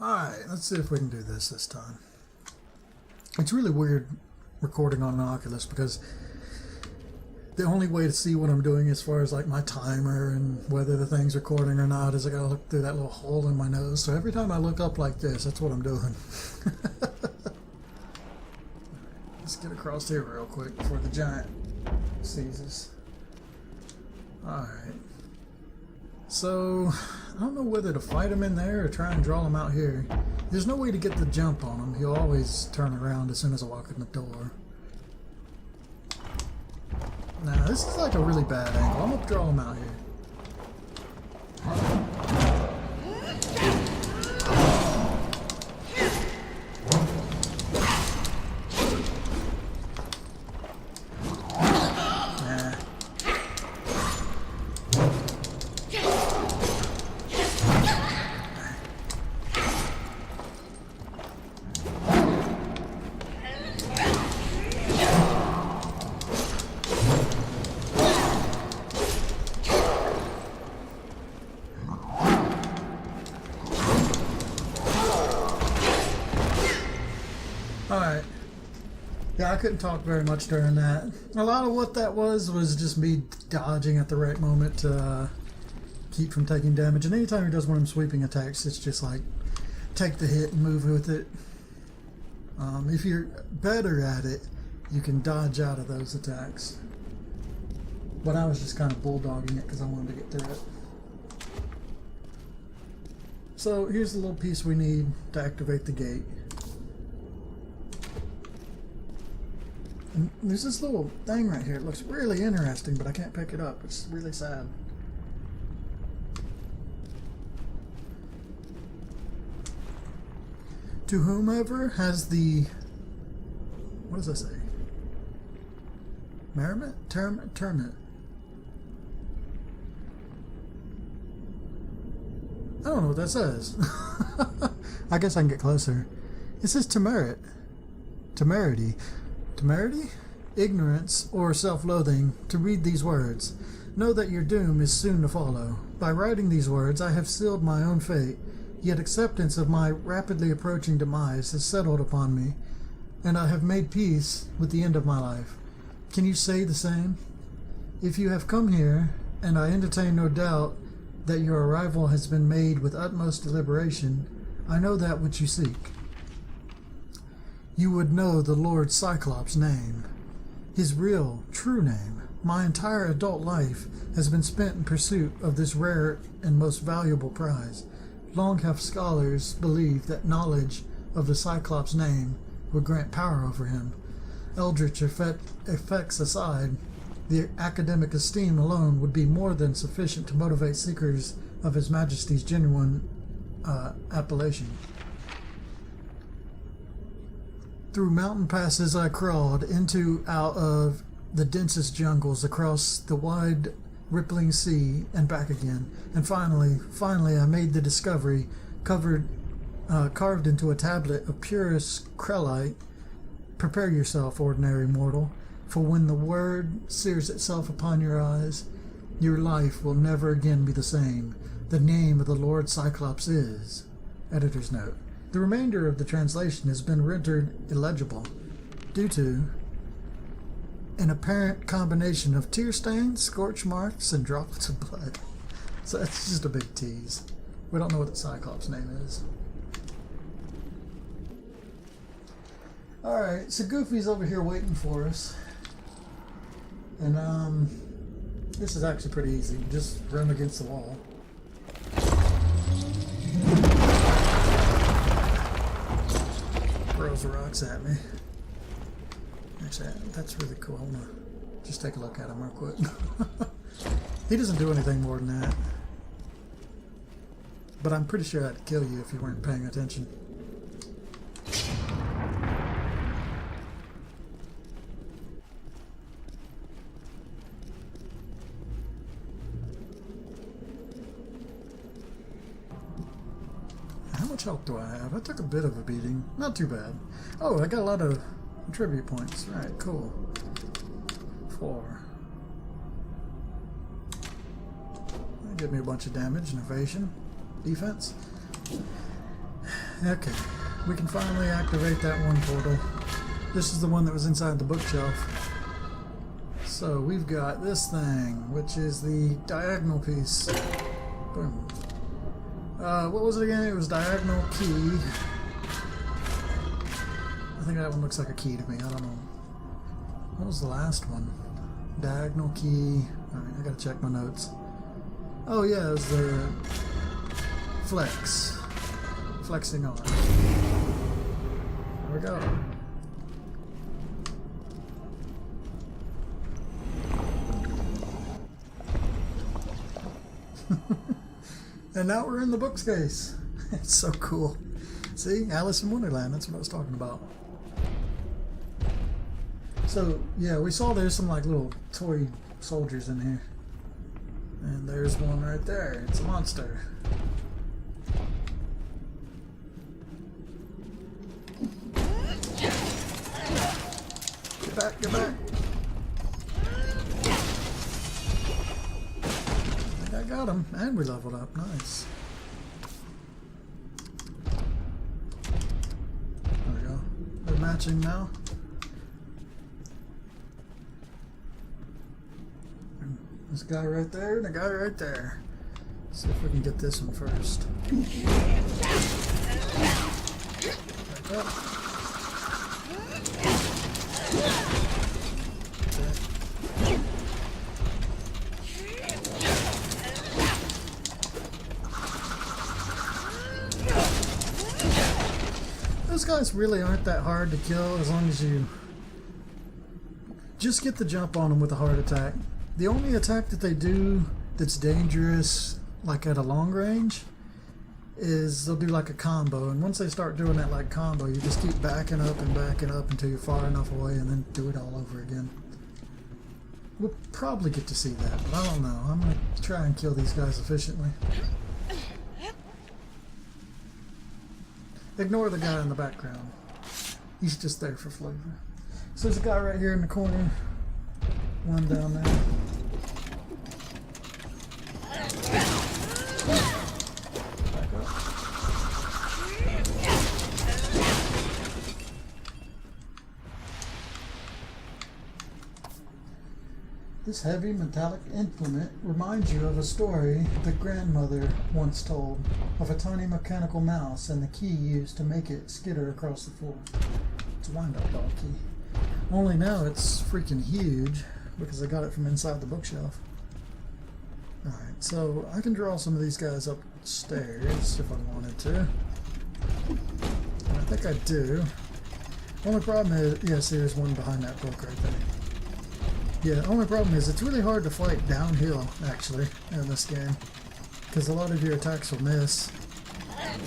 Alright, let's see if we can do this time. It's really weird recording on an Oculus because the only way to see what I'm doing as far as like my timer and whether the thing's recording or not is I gotta look through that little hole in my nose. So every time I look up like this, that's what I'm doing. Let's get across here real quick before the giant sees us. Alright. So, I don't know whether to fight him in there or try and draw him out here. There's no way to get the jump on him. He'll always turn around as soon as I walk in the door. Now, this is like a really bad angle. I'm going to draw him out here. Alright. Yeah, I couldn't talk very much during that. A lot of what that was just me dodging at the right moment to keep from taking damage. And anytime he does one of them sweeping attacks, it's just like, take the hit and move with it. If you're better at it, you can dodge out of those attacks. But I was just kind of bulldogging it because I wanted to get through it. So here's the little piece we need to activate the gate. And there's this little thing right here. It looks really interesting, but I can't pick it up. It's really sad. To whomever has the... what does that say? Merriment? Termit. I don't know what that says. I guess I can get closer. It says temerit. Temerity. Temerity? Ignorance or self-loathing to read these words. Know that your doom is soon to follow. By writing these words, I have sealed my own fate, yet acceptance of my rapidly approaching demise has settled upon me, and I have made peace with the end of my life. Can you say the same? If you have come here, and I entertain no doubt that your arrival has been made with utmost deliberation, I know that which you seek. You would know the Lord Cyclops' name, his real, true name. My entire adult life has been spent in pursuit of this rare and most valuable prize. Long have scholars believed that knowledge of the Cyclops' name would grant power over him. Eldritch effects aside, the academic esteem alone would be more than sufficient to motivate seekers of His Majesty's genuine appellation. Through mountain passes I crawled, out of the densest jungles, across the wide rippling sea, and back again. And finally I made the discovery, carved into a tablet of purest krellite. Prepare yourself, ordinary mortal, for when the word sears itself upon your eyes, your life will never again be the same. The name of the Lord Cyclops is... Editor's note. The remainder of the translation has been rendered illegible due to an apparent combination of tear stains, scorch marks, and droplets of blood. So that's just a big tease. We don't know what the Cyclops' name is. Alright, so Goofy's over here waiting for us. And this is actually pretty easy. Just run against the wall. Throws rocks at me. Actually, that's really cool. I want to just take a look at him real quick. He doesn't do anything more than that. But I'm pretty sure I'd kill you if you weren't paying attention. How much health do I have? I took a bit of a beating. Not too bad. Oh, I got a lot of tribute points. Alright, cool. 4. That'll give me a bunch of damage and evasion. Defense. Okay, we can finally activate that one portal. This is the one that was inside the bookshelf. So we've got this thing, which is the diagonal piece. Boom. What was it again? It was diagonal key. I think that one looks like a key to me. I don't know. What was the last one? Diagonal key. Alright, I gotta check my notes. Oh yeah, it was the flex. Flexing arm. There we go. And now we're in the bookcase. It's so cool. See, Alice in Wonderland, that's what I was talking about. So, yeah, we saw there's some like little toy soldiers in here. And there's one right there. It's a monster. Get back, get back. I think I got him. And we leveled up. Nice. There we go. They're matching now. This guy right there and the guy right there. Let's see if we can get this one first. Back up. Okay. Those guys really aren't that hard to kill as long as you just get the jump on them with a heart attack. The only attack that they do that's dangerous, like at a long range, is they'll do like a combo. And once they start doing that like combo, you just keep backing up until you're far enough away and then do it all over again. We'll probably get to see that, but I don't know. I'm going to try and kill these guys efficiently. Ignore the guy in the background. He's just there for flavor. So there's a guy right here in the corner. One down there. Back up. This heavy metallic implement reminds you of a story the grandmother once told of a tiny mechanical mouse and the key used to make it skitter across the floor. It's a wind-up dog key. Only now it's freaking huge because I got it from inside the bookshelf. Alright, so I can draw some of these guys upstairs if I wanted to. And I think I do. Only problem is, yeah, see there's one behind that book right there. Yeah, only problem is it's really hard to fight downhill, actually, in this game. Because a lot of your attacks will miss. I'm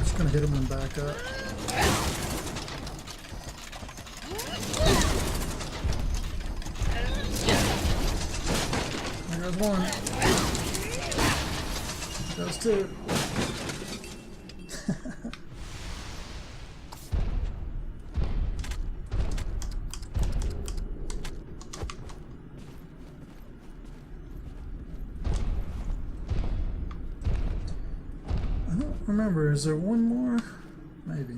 just going to hit him and back up. There goes one. There goes two. Remember, is there one more? Maybe.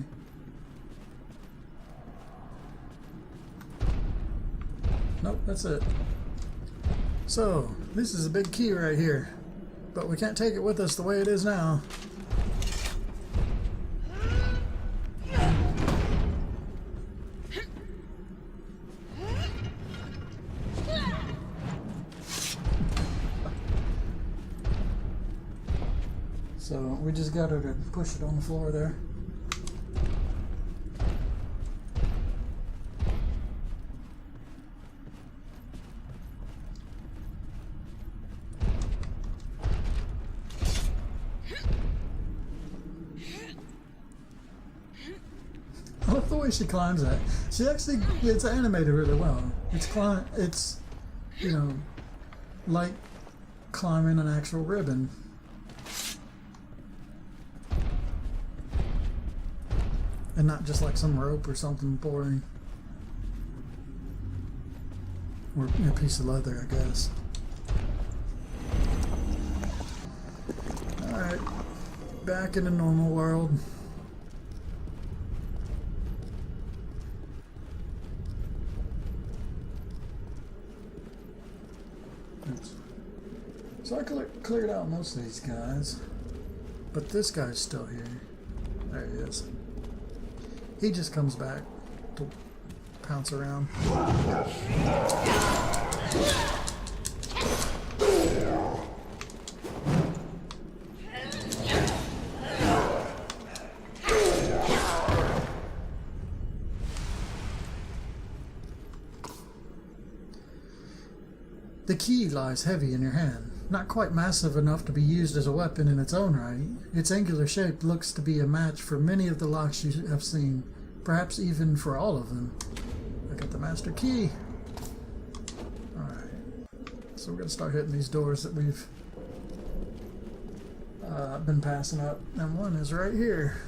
Nope, that's it. So, this is a big key right here. But we can't take it with us the way it is now. So we just got her to push it on the floor there. I love the way she climbs that. She actually, it's animated really well. It's, you know, like climbing an actual ribbon. And not just like some rope or something boring. Or a piece of leather, I guess. Alright, back in the normal world. Oops. So I cleared out most of these guys, but this guy's still here. There he is. He just comes back to pounce around. The key lies heavy in your hand, not quite massive enough to be used as a weapon in its own right. Its angular shape looks to be a match for many of the locks you have seen, perhaps even for all of them. I got the master key. Alright, so we're going to start hitting these doors that we've been passing up, and one is right here.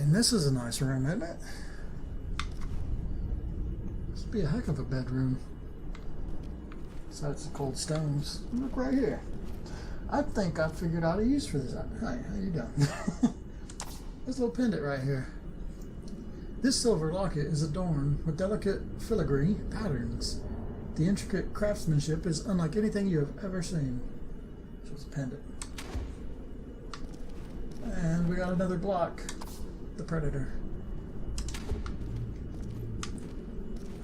This is a nice room, isn't it? This would be a heck of a bedroom. Besides the cold stones. Look right here. I think I figured out a use for this. Hi, how you doing? This little pendant right here. This silver locket is adorned with delicate filigree patterns. The intricate craftsmanship is unlike anything you have ever seen. So it's a pendant. And we got another block. The Predator.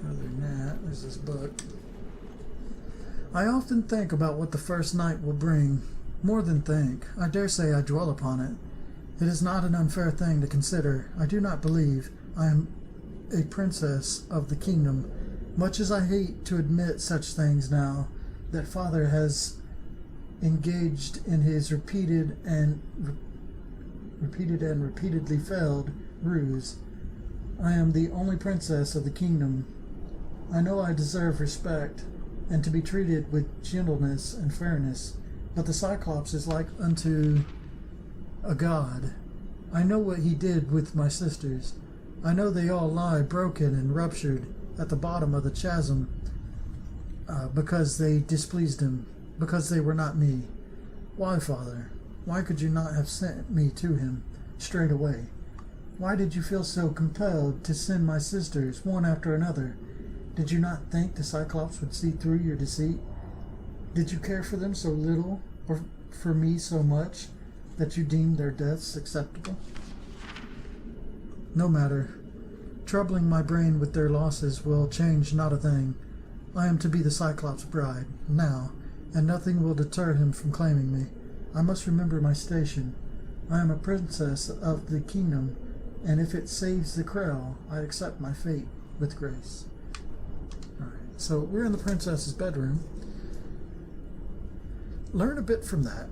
Other than that, there's this book. I often think about what the first night will bring. More than think, I dare say I dwell upon it. It is not an unfair thing to consider. I do not believe I am a princess of the kingdom, much as I hate to admit such things now that Father has engaged in his repeated and repeatedly failed ruse. I am the only princess of the kingdom. I know I deserve respect and to be treated with gentleness and fairness, but the Cyclops is like unto a god. I know what he did with my sisters. I know they all lie broken and ruptured at the bottom of the chasm because they displeased him, because they were not me. Why, Father? Why could you not have sent me to him straight away? Why did you feel so compelled to send my sisters one after another? Did you not think the Cyclops would see through your deceit? Did you care for them so little, or for me so much, that you deemed their deaths acceptable? No matter. Troubling my brain with their losses will change not a thing. I am to be the Cyclops' bride, now, and nothing will deter him from claiming me. I must remember my station. I am a princess of the kingdom, and if it saves the Krell, I accept my fate with grace. Alright, so we're in the princess's bedroom. Learn a bit from that.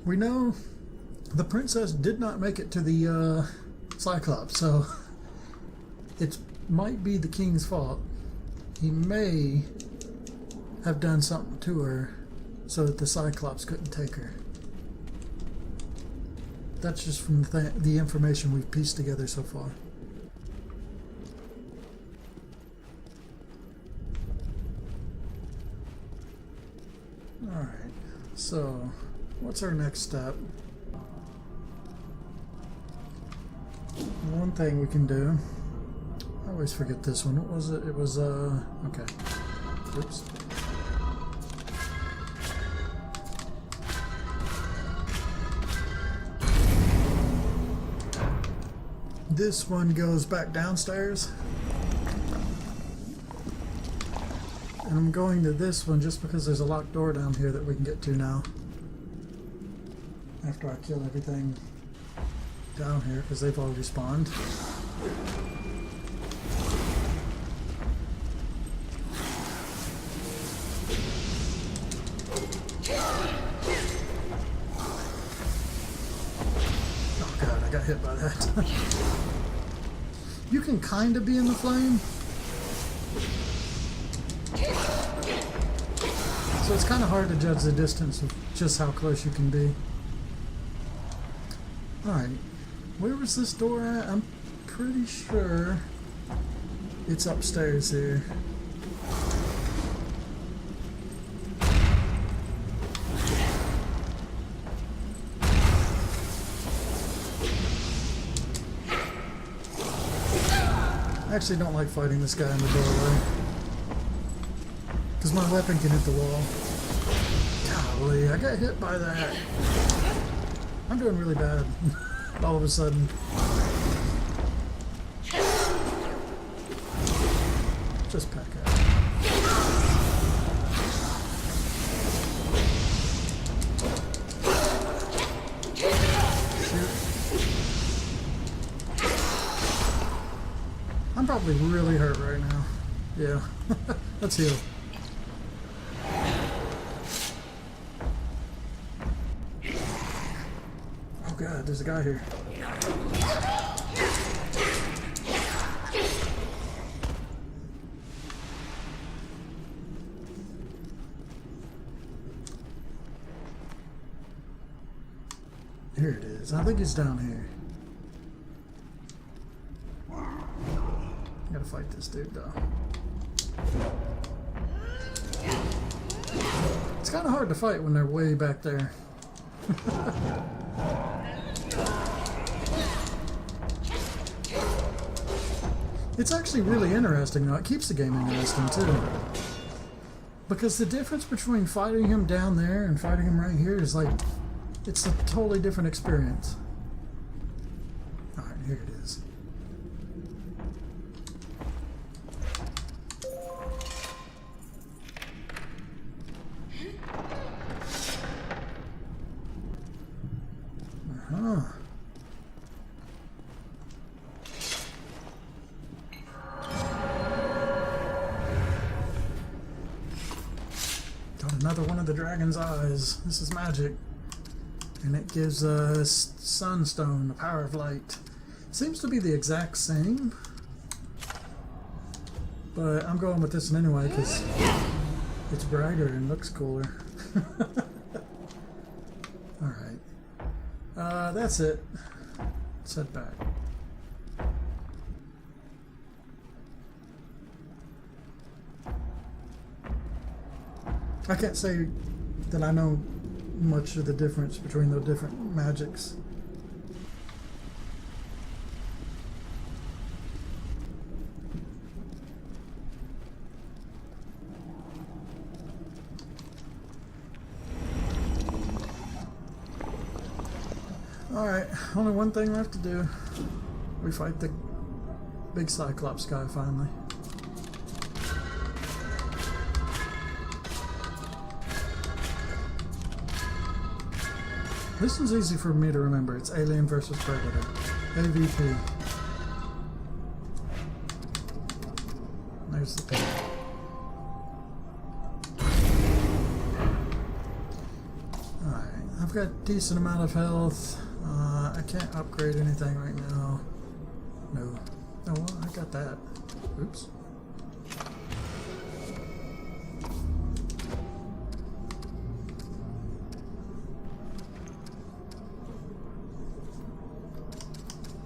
We know the princess did not make it to the Cyclops, so it might be the king's fault. He may have done something to her so that the Cyclops couldn't take her. That's just from the information we've pieced together so far. Alright, so what's our next step? One thing we can do, I always forget this one. What was it? It was, okay. Oops. This one goes back downstairs. And I'm going to this one just because there's a locked door down here that we can get to now. After I kill everything down here, because they've already spawned. I got hit by that. You can kind of be in the flame. So it's kind of hard to judge the distance of just how close you can be. Alright, where was this door at? I'm pretty sure it's upstairs here. I actually don't like fighting this guy in the doorway, because my weapon can hit the wall. Golly, I got hit by that. I'm doing really bad all of a sudden. Just pack out. Shoot. I'm probably really hurt right now. Yeah. Let's heal. Oh god, there's a guy here. Here it is. I think it's down here. I gotta fight this dude though. It's kind of hard to fight when they're way back there. It's actually really interesting though. It keeps the game interesting too. Because the difference between fighting him down there and fighting him right here is like, it's a totally different experience. Alright, here it is. Uh-huh. Got another one of the dragon's eyes. This is magic. And it gives us Sunstone, the power of light. Seems to be the exact same. But I'm going with this one anyway because it's brighter and looks cooler. Alright. That's it. Let's head back. I can't say that I know much of the difference between the different magics. Alright, only one thing left to do. We fight the big Cyclops guy finally. This one's easy for me to remember. It's Alien versus Predator. AVP. There's the pig. Alright, I've got a decent amount of health. I can't upgrade anything right now. No. Oh, well, I got that. Oops.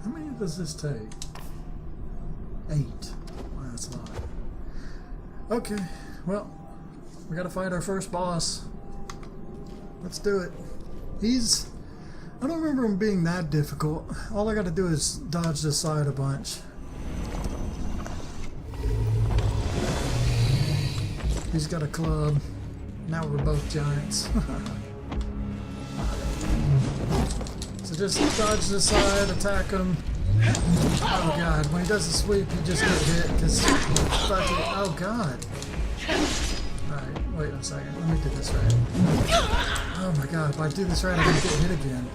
How many does this take? 8. Wow, that's a lot. Okay, well, we gotta fight our first boss. Let's do it. I don't remember him being that difficult. All I gotta do is dodge this side a bunch. He's got a club. Now we're both giants. So just dodge this side, attack him. Oh god, when he does the sweep, you just get hit because oh god. Alright, wait a second. Let me do this right. Oh my god, if I do this right, I'm gonna get hit again.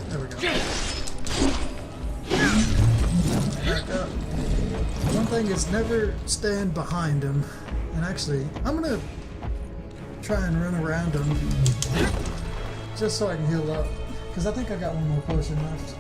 There we go. Back up. One thing is never stand behind him. And actually, I'm gonna try and run around him just so I can heal up. Because I think I got one more potion left.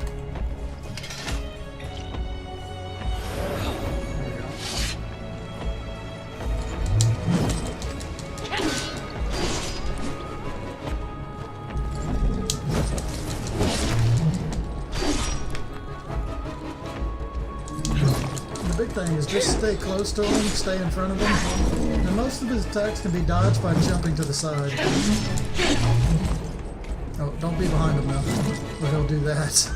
The big thing is just stay close to him, stay in front of him, and most of his attacks can be dodged by jumping to the side. Oh, don't be behind him now, or he'll do that.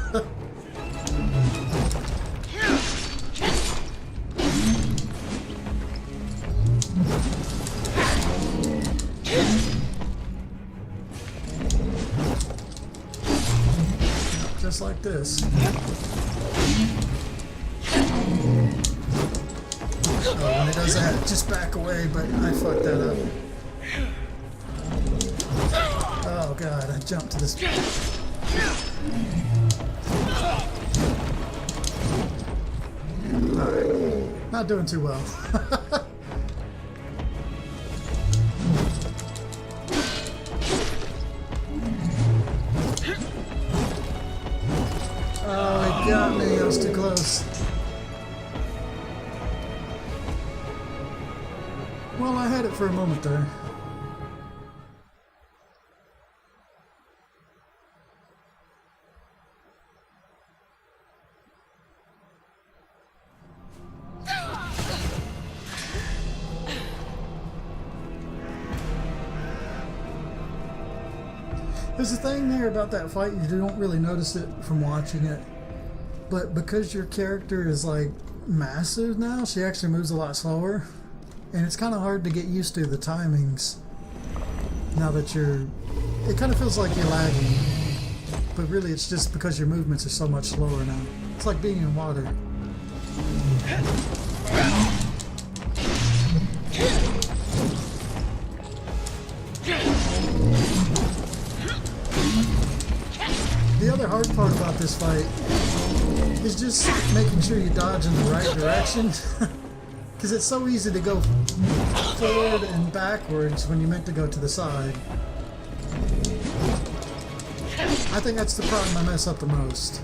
Just like this. Oh, when he does that, just back away, but I fucked that up. Oh god, I jumped to this. Alright, not doing too well. Oh, he got me, I was too close. Well, I had it for a moment there. There's a thing there about that fight, you don't really notice it from watching it. But because your character is like massive now, she actually moves a lot slower. And it's kind of hard to get used to the timings now that you're... It kind of feels like you're lagging. But really it's just because your movements are so much slower now. It's like being in water. The other hard part about this fight is just making sure you dodge in the right direction. Because it's so easy to go forward and backwards when you're meant to go to the side. I think that's the problem I mess up the most.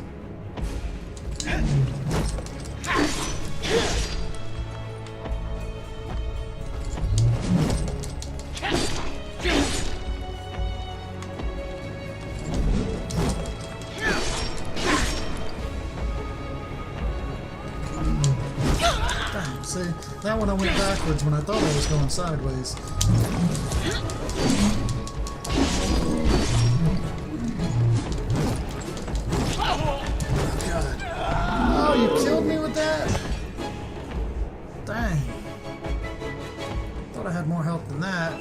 See, that one I went backwards when I thought I was going sideways. Oh, God. Oh, you killed me with that? Dang. Thought I had more health than that.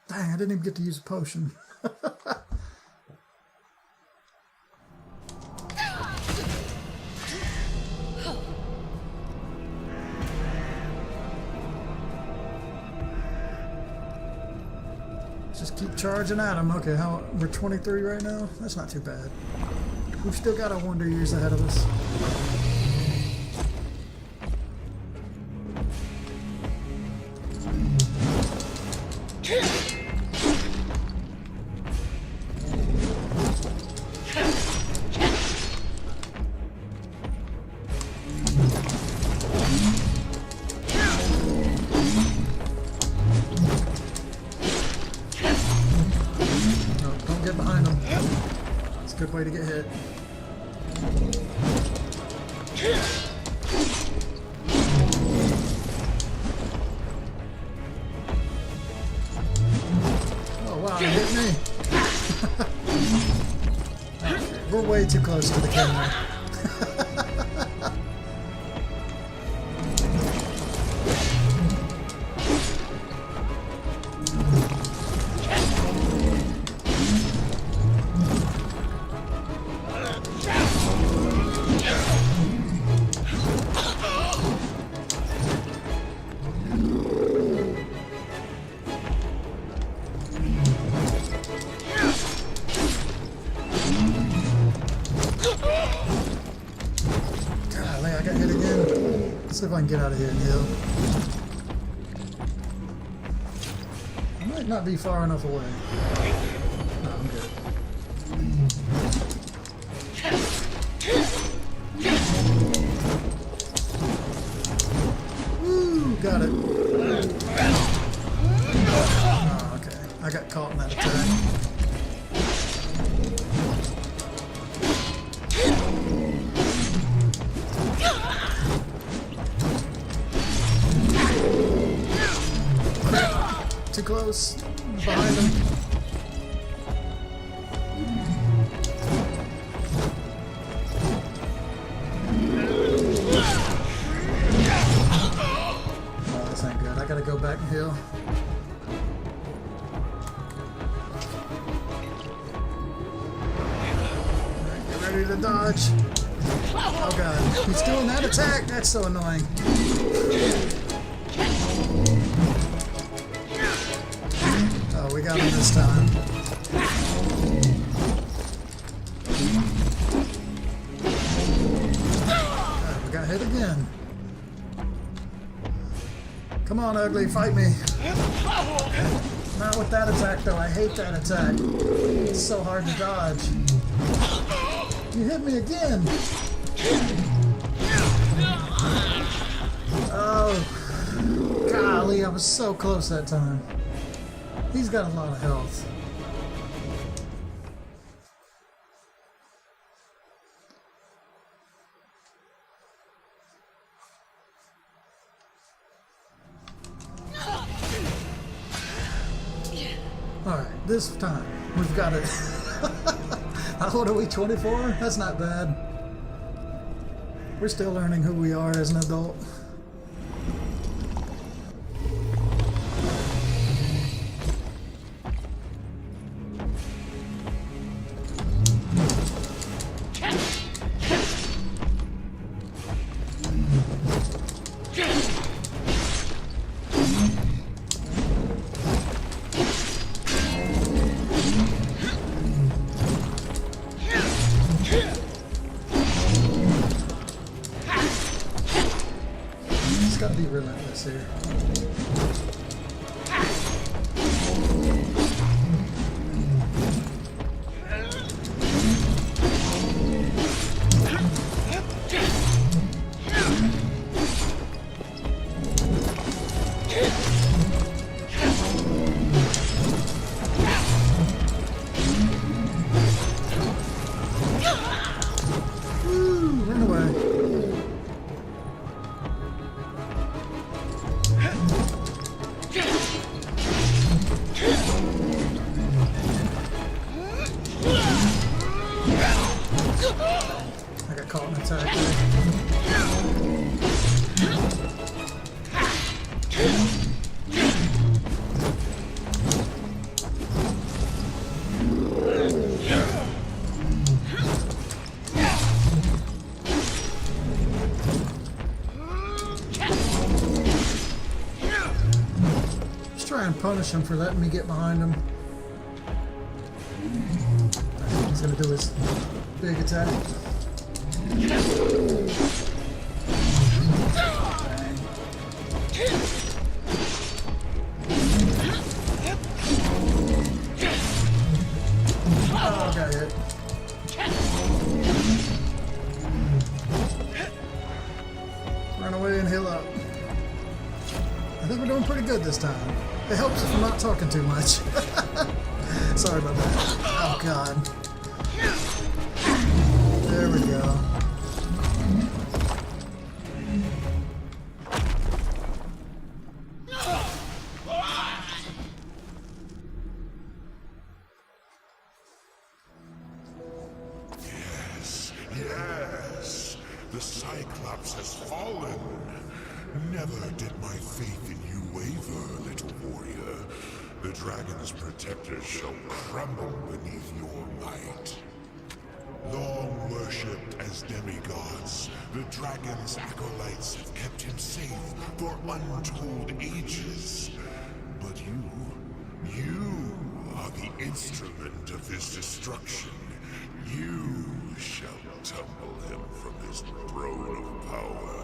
Dang, I didn't even get to use a potion. Just keep charging at him. Okay, we're 23 right now? That's not too bad. We've still got our wonder years ahead of us. Get behind him. It's a good way to get hit. Oh wow, he hit me. Okay, we're way too close to the camera. Let's see if I can get out of here and heal. I'm Might not be far enough away. No, I'm good. Woo! Got it. Oh, okay. I got caught in that attack. Too close. Behind him. Oh, this ain't good. I gotta go back and heal. Alright, get ready to dodge. Oh god. He's doing that attack? That's so annoying. We got him this time. We got hit again. Come on, ugly, fight me. Not with that attack, though. I hate that attack. It's so hard to dodge. You hit me again. Oh, golly, I was so close that time. He's got a lot of health. Alright, this time we've got it. How old are we? 24? That's not bad. We're still learning who we are as an adult. Gotta be relentless here. Woo, run away. I got caught in an attack there. Let's try and punish him for letting me get behind him. He's gonna do his big attack. Oh, got hit. Run away and heal up. I think we're doing pretty good this time. It helps if I'm not talking too much. Sorry about that. Oh god. There we go. Yes, the Cyclops has fallen. Never did my faith in you waver, little warrior. The dragon's protectors shall crumble beneath your might. Long worshipped as demigods, the dragon's acolytes have kept him safe for untold ages. But you are the instrument of his destruction. You shall tumble him from his throne of power.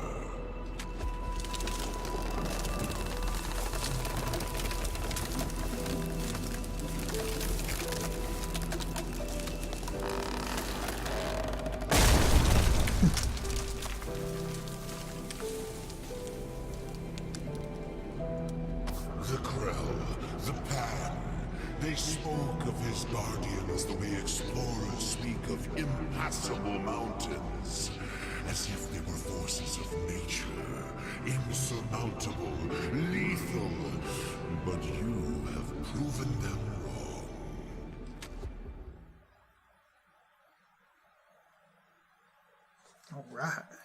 They spoke of his guardians the way explorers speak of impassable mountains, as if they were forces of nature, insurmountable, lethal. But you have proven them wrong. All right.